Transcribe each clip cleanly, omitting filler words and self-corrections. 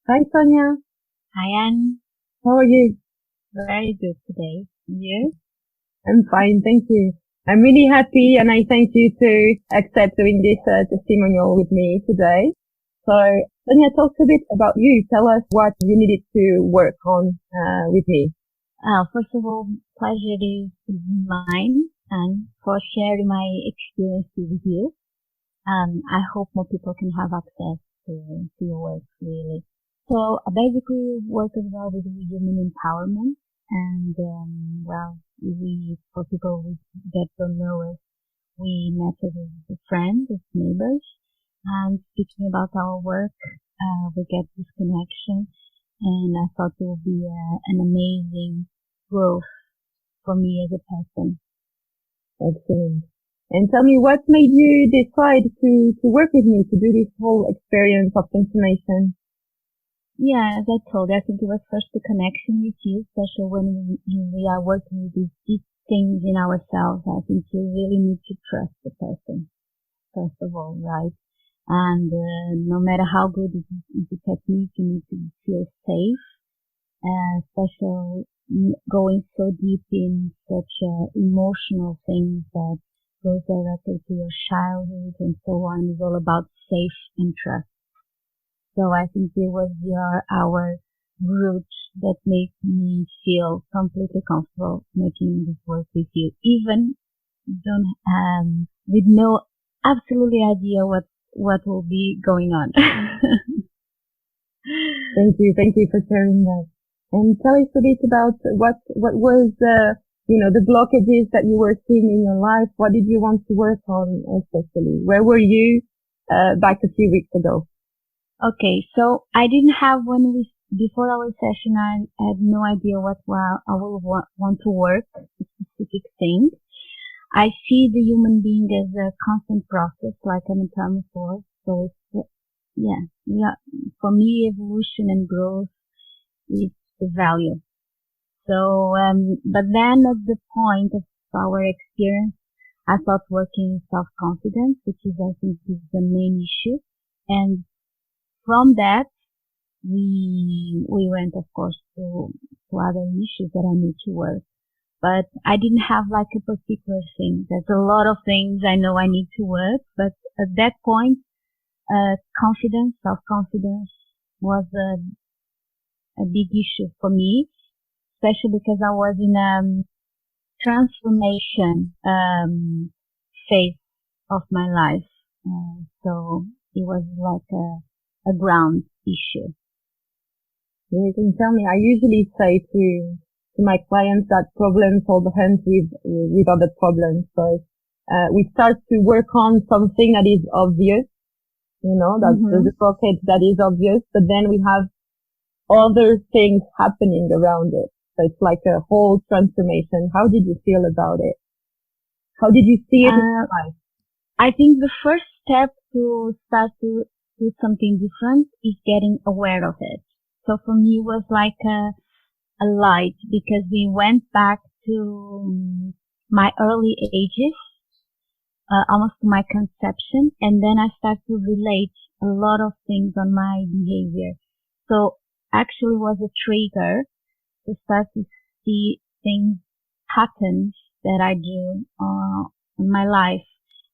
Hi, Sonia. I am How are you? very good today. You? I'm fine, thank you. I'm really happy and I thank you to accept doing this testimonial with me today. So, Sonia, talk a bit about you. Tell us what you needed to work on with me. First of all, pleasure is mine and for sharing my experience with you. I hope more people can have access to your work, really. So basically, work as well with human empowerment, and for people that don't know us, we met as friends, as neighbors, and speaking about our work, we get this connection, and I thought it would be an amazing growth for me as a person. Excellent. And tell me what made you decide to work with me to do this whole experience of transformation? Yeah, as I told you, I think it was first the connection with you, especially when we are working with these deep things in ourselves. I think you really need to trust the person, first of all, right? And no matter how good the technique, you need to feel safe, especially going so deep in such emotional things that goes directly to your childhood and so on. Is all about safe and trust. So I think it was our root that made me feel completely comfortable making this work with you, even don't with no absolutely idea what will be going on. Thank you for sharing that. And tell us a bit about what was the blockages that you were seeing in your life. What did you want to work on, especially? Where were you back a few weeks ago? Okay, so I didn't have before our session, I had no idea what I will want to work, a specific thing. I see the human being as a constant process, like I'm telling before. So it's, yeah, for me, evolution and growth is the value. So, but then at the point of our experience, I thought working self-confidence, which is, I think, is the main issue. And from that, we went, of course, to other issues that I need to work. But I didn't have like a particular thing. There's a lot of things I know I need to work, but at that point, confidence, self-confidence was a big issue for me, especially because I was in a transformation phase of my life. So it was like a ground issue. You can tell me. I usually say to my clients that problems hold hands with other problems. So we start to work on something that is obvious, that there's a blockage that is obvious, but then we have other things happening around it. So it's like a whole transformation. How did you feel about it? How did you see it in your life? I think the first step to start to do something different is getting aware of it. So for me, it was like a light because we went back to my early ages, almost to my conception, and then I started to relate a lot of things on my behavior. So actually was a trigger to start to see things, patterns that I do in my life.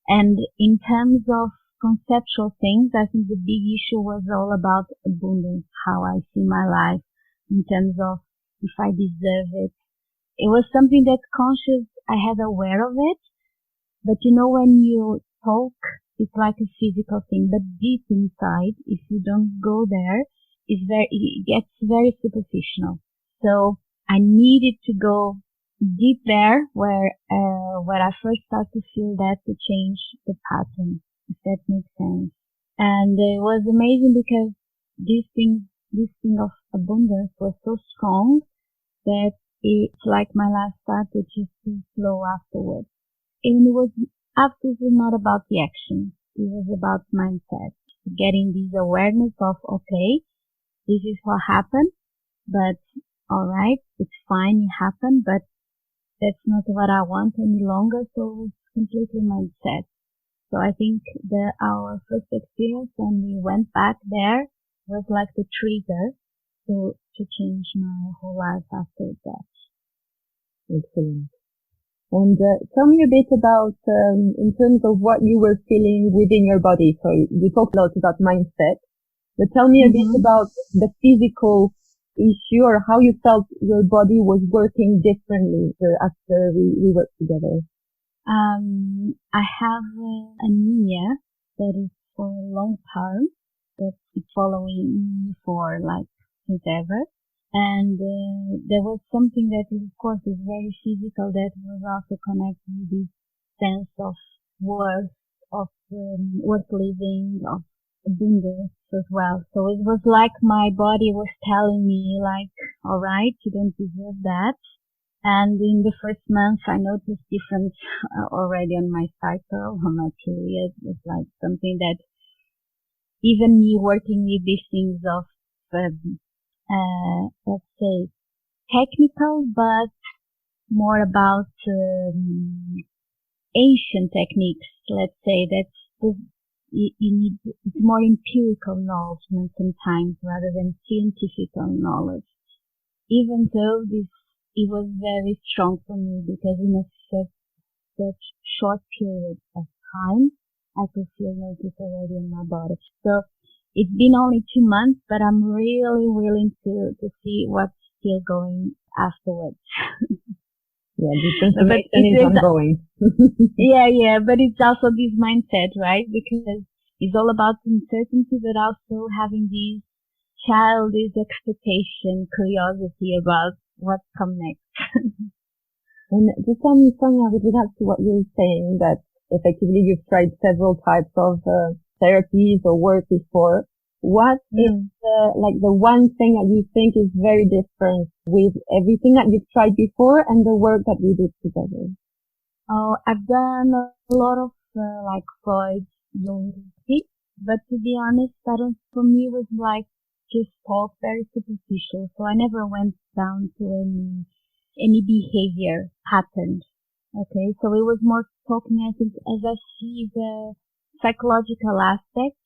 And in terms of conceptual things, I think the big issue was all about abundance, how I see my life in terms of if I deserve it. It was something that conscious, I had aware of it, but when you talk, it's like a physical thing, but deep inside, if you don't go there, it gets very superficial. So I needed to go deep there where I first start to feel that to change the pattern, if that makes sense. And it was amazing because this thing of abundance was so strong that it's like my life started just to flow afterwards. And it was absolutely not about the action. It was about mindset, getting this awareness of, okay, this is what happened, but alright, it's fine, it happened, but that's not what I want any longer, so it's completely mindset. So I think our first experience when we went back there was like the trigger to change my whole life after that. Excellent. And tell me a bit about, in terms of what you were feeling within your body. So you talked a lot about mindset, but tell me a bit about the physical issue or how you felt your body was working differently after we worked together. I have anemia that is for a long time, that's following me for like since ever. And there was something that is, of course, is very physical that was also connected with this sense of worth, of worth living, of abundance as well. So it was like my body was telling me, like, all right, you don't deserve that. And in the first month, I noticed difference already on my cycle, on my period. It's like something that even me working with these things of, let's say, technical, but more about ancient techniques. Let's say that you need it's more empirical knowledge sometimes rather than scientific knowledge. Even though it was very strong for me because in such short period of time, I could feel notice already in my body. So it's been only 2 months, but I'm really willing to see what's still going afterwards. Yeah, the transformation is ongoing. yeah, but it's also this mindset, right? Because it's all about uncertainty, but also having this childish expectation, curiosity about what's come next. And just tell me, Sonia, with regards to what you're saying, that effectively you've tried several types of therapies or work before. What is the one thing that you think is very different with everything that you've tried before and the work that we did together? Oh, I've done a lot of like Freud, Jung, but to be honest, for me it was like just talk, very superficial. So I never went down to any behavior pattern. Okay, so it was more talking, I think, as I see the psychological aspect.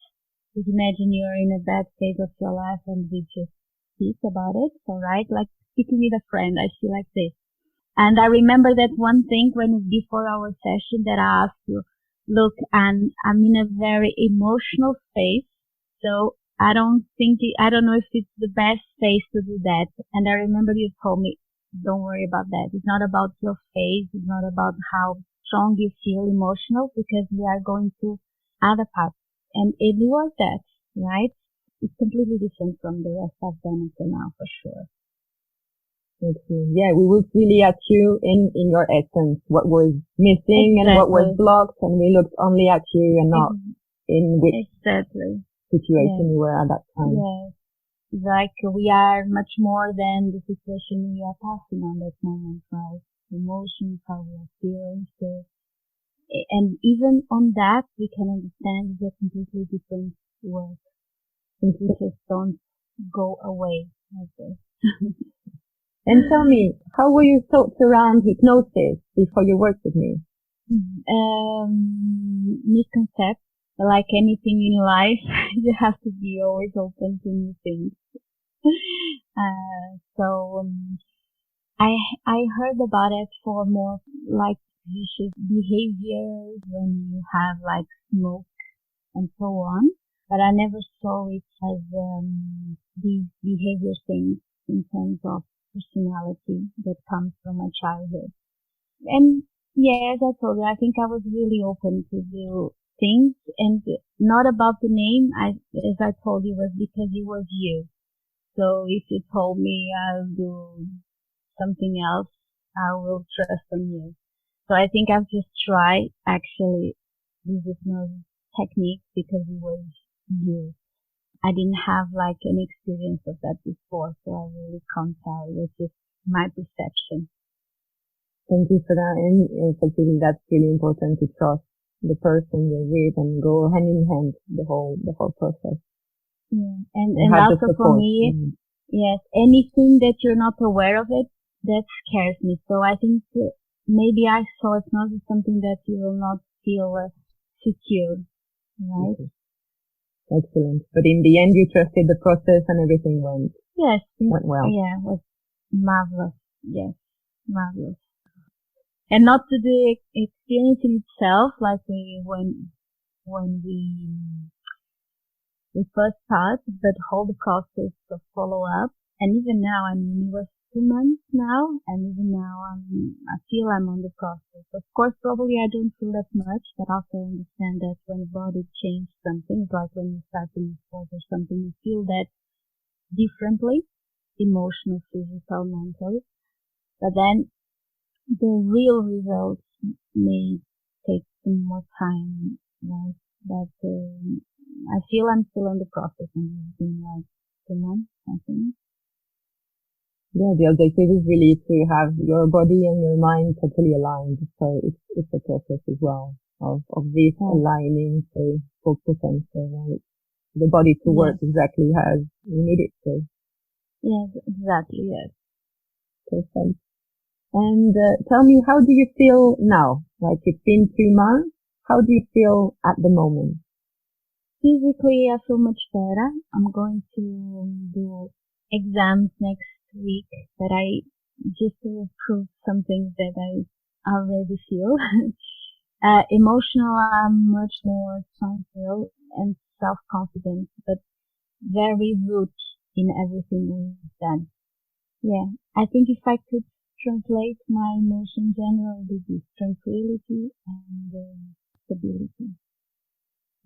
You imagine you're in a bad state of your life and we just speak about it, alright? Like speaking with a friend, I feel like this. And I remember that one thing before our session that I asked you, look, and I'm in a very emotional space, so I don't know if it's the best space to do that. And I remember you told me, don't worry about that. It's not about your face. It's not about how strong you feel emotional because we are going to other parts. And it was that, right? It's completely different from the rest I've done until now, for sure. Okay. Yeah, we looked really at you in your essence, what was missing and what was blocked, and we looked only at you and not in which situation you were at that time. Yes. Like we are much more than the situation we are passing on that moment, right? Emotions, how we are feeling. So, and even on that, we can understand it's a completely different work. We just don't go away like this. And tell me, how were your thoughts around hypnosis before you worked with me? Misconception. Like anything in life, you have to be always open to new things. I heard about it for more like vicious behaviors when you have like smoke and so on, but I never saw it as these behavior things in terms of personality that comes from my childhood. And yeah, as I told you, I think I was really open to do things and not about the name. As I told you, was because it was you. So if you told me I'll do something else, I will trust on you. So I think I've just tried actually this hypnosis technique because it was you. I didn't have like an experience of that before, so I really can't tell. It was just my perception. Thank you for that. And effectively, that's really important to trust the person you're with and go hand in hand the whole process. Yeah. And also for me, yes, anything that you're not aware of it, that scares me. So I think maybe I saw hypnosis something that you will not feel secure, right? Excellent. But in the end, you trusted the process and everything went well. Yeah, it was marvelous. Yes, marvelous. And not to the experience in itself, like when we first start, but whole the process of follow up. And even now, I mean, it was 2 months now, and even now I feel I'm on the process. Of course, probably I don't feel that much, but also understand that when the body changes something, like when you start to sport or something, you feel that differently, emotional, physical, mental. But then the real results may take some more time, right? But I feel I'm still in the process, and it's been like 2 months, I think. Yeah, the objective is really to have your body and your mind totally aligned. So it's a process as well of this aligning to full potential, right? The body to work exactly as you need it to. Yes, exactly, yes. Perfect. And tell me, how do you feel now? Like, it's been 2 months. How do you feel at the moment? Physically, I feel much better. I'm going to do exams next week that I just to prove some things that I already feel. Emotional, I'm much more tranquil and self-confident, but very root in everything we've done. Yeah, I think if I could translate my emotion generally would be tranquility and stability.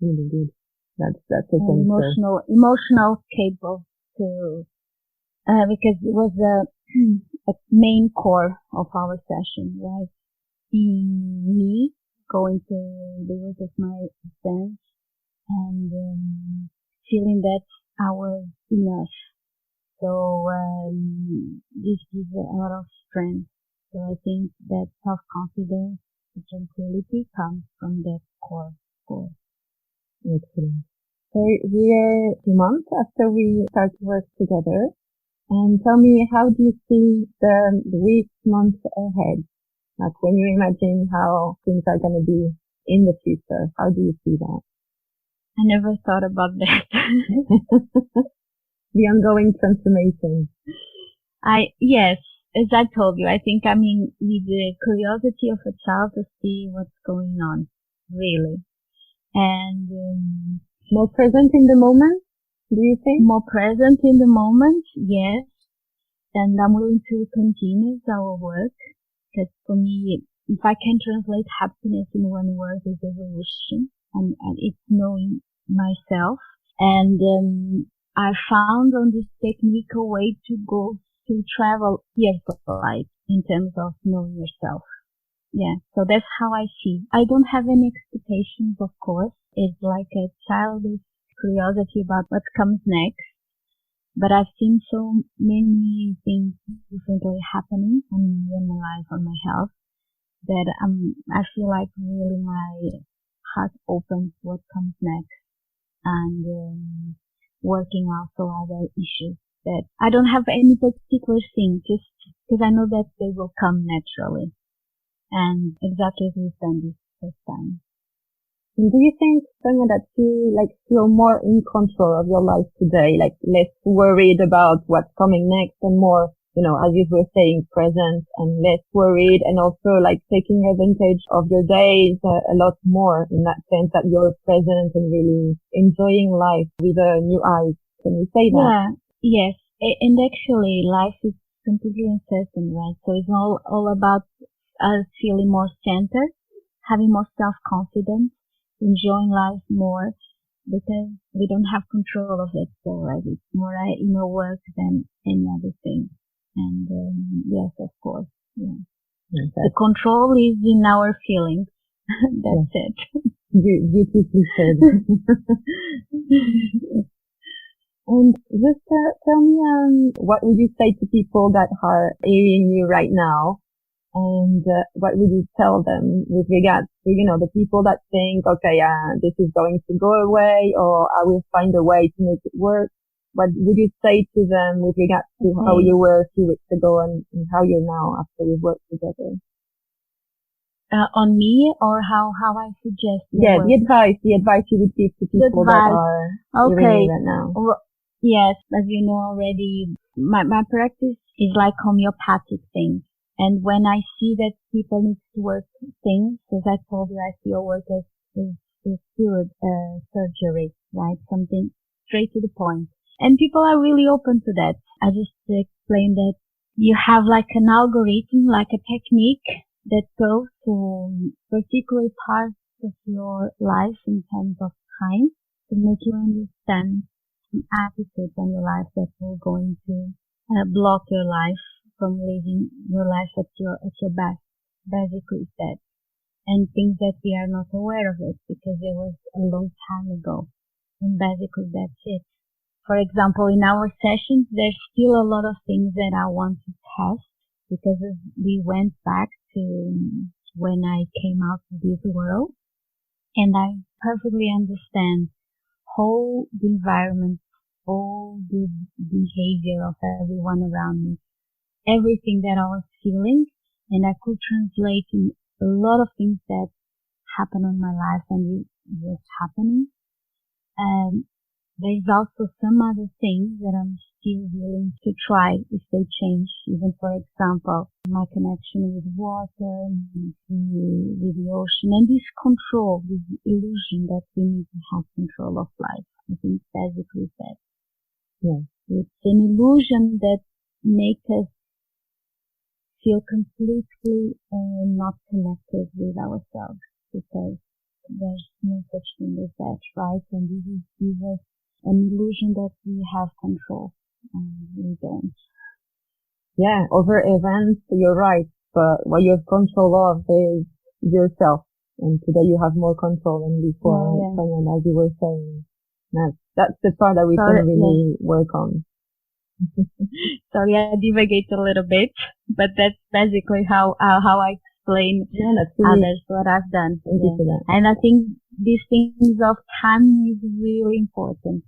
Really good. That's essential. Emotional capable to because it was a main core of our session, right? Me going to the root of my sense and feeling that I was enough. So this gives a lot of strength. So I think that self-confidence and tranquility comes from that core. Excellent. So we're 2 months after we start to work together. And tell me, how do you see the weeks, months ahead? Like, when you imagine how things are going to be in the future, how do you see that? I never thought about that. The ongoing transformation. Yes, as I told you, I think, I mean, with the curiosity of a child to see what's going on, really. And more present in the moment, do you think? More present in the moment, yes. And I'm willing to continue our work, because for me, if I can translate happiness in one word, is evolution, and it's knowing myself. And I found on this technique a way to travel years of life in terms of knowing yourself. Yeah, so that's how I see. I don't have any expectations, of course. It's like a childish curiosity about what comes next. But I've seen so many things differently happening on me and my life, on my health, that I feel like really my heart opens what comes next, and working also other issues that I don't have any particular thing, just because I know that they will come naturally. And exactly as we've done this first time. And do you think, Sonia, that you feel more in control of your life today, like less worried about what's coming next and more, as you were saying, present and less worried, and also like taking advantage of your days a lot more, in that sense that you're present and really enjoying life with new eyes? Can you say that? Yeah, yes. And actually life is completely uncertain, right? So it's all about us feeling more centered, having more self-confidence, enjoying life more, because we don't have control of it. So it's more inner work than any other thing. And yes, of course, yeah. Okay. The control is in our feelings. That's it. Beautifully said. And just tell me, what would you say to people that are hearing you right now? And what would you tell them with regards to, the people that think, okay, this is going to go away, or I will find a way to make it work? What would you say to them with regards to how you were a few weeks ago and how you're now after we've worked together? On me, or how I suggest it Yeah, works? the advice you would give to people that are hearing you right now. Yes, as you know already, my practice is like homeopathic thing. And when I see that people need to work things, as I told you, I see your work as good surgery, right? Something straight to the point. And people are really open to that. I just explained that you have like an algorithm, like a technique that goes to particular parts of your life in terms of time to make you understand some attitudes on your life that will going to block your life from living your life at your best. Basically that. And things that we are not aware of it because it was a long time ago. And basically that's it. For example, in our sessions, there's still a lot of things that I want to test because we went back to when I came out of this world, and I perfectly understand whole the environment, all the behavior of everyone around me, everything that I was feeling, and I could translate in a lot of things that happened in my life and was happening. There's also some other things that I'm still willing to try if they change. Even, for example, my connection with water, with the ocean, and this control, this illusion that we need to have control of life. I think basically that. Yeah. It's an illusion that makes us feel completely not connected with ourselves because there's no such thing as that, right? And this gives us an illusion that we have control, and we don't. Yeah, over events, you're right, but what you have control of is yourself, and today you have more control than before, and as you were saying. That's the part that we can really work on. Sorry, I divagate a little bit, but that's basically how I explain others what I've done. Thank you for that. And I think these things of time is really important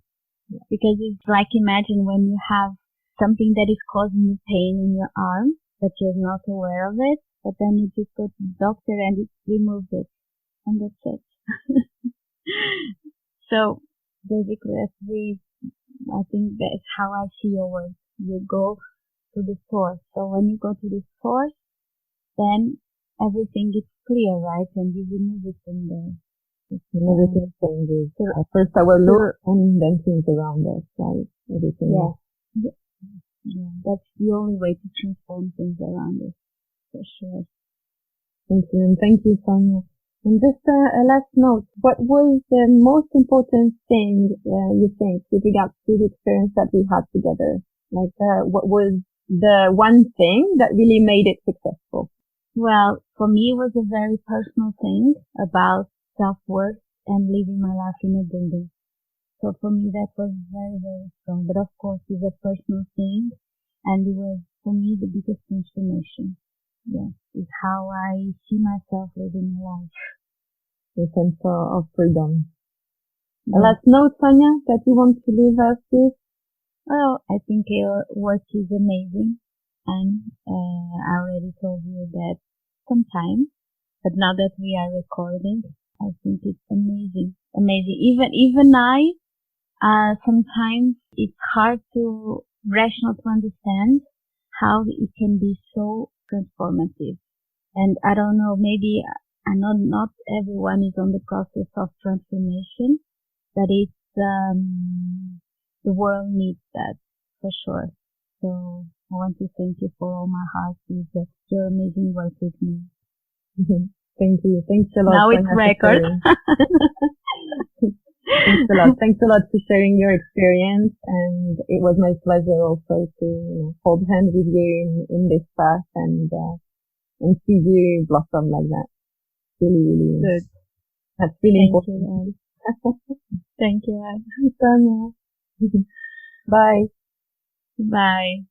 because it's like imagine when you have something that is causing you pain in your arm, but you're not aware of it, but then you just go to the doctor and it removes it, and that's it. So basically, I think that's how I see your work. You go to the source. So when you go to the source, then everything is clear, right? And you remove it from there. Everything changes. First our look and then things around us, right? Everything. Yeah, that's the only way to transform things around us, for sure. Thank you, and thank you, Sonia. And just a last note, what was the most important thing you think with regards to the experience that we had together? Like, what was the one thing that really made it successful? Well, for me, it was a very personal thing about self-worth and living my life in abundance. So for me, that was very, very strong. But of course, it's a personal thing, and it was, for me, the biggest transformation. Yes, it's how I see myself living my life. The sense of freedom. A last note, Sonia, that you want to leave us with? Well, I think your work is amazing, and I already told you that sometimes, but now that we are recording, I think it's amazing. Even I, sometimes it's hard to rational to understand how it can be so transformative. And I don't know, maybe I know not everyone is on the process of transformation, but it's the world needs that for sure. So I want to thank you for all my heart with your amazing work with me. Thank you. Thanks a lot. Now it's record. Thanks a lot. Thanks a lot for sharing your experience, and it was my pleasure also to hold hands with you in this path and see you blossom like that. Really, really good. That's really important. Thank you, Anne. Bye. Bye.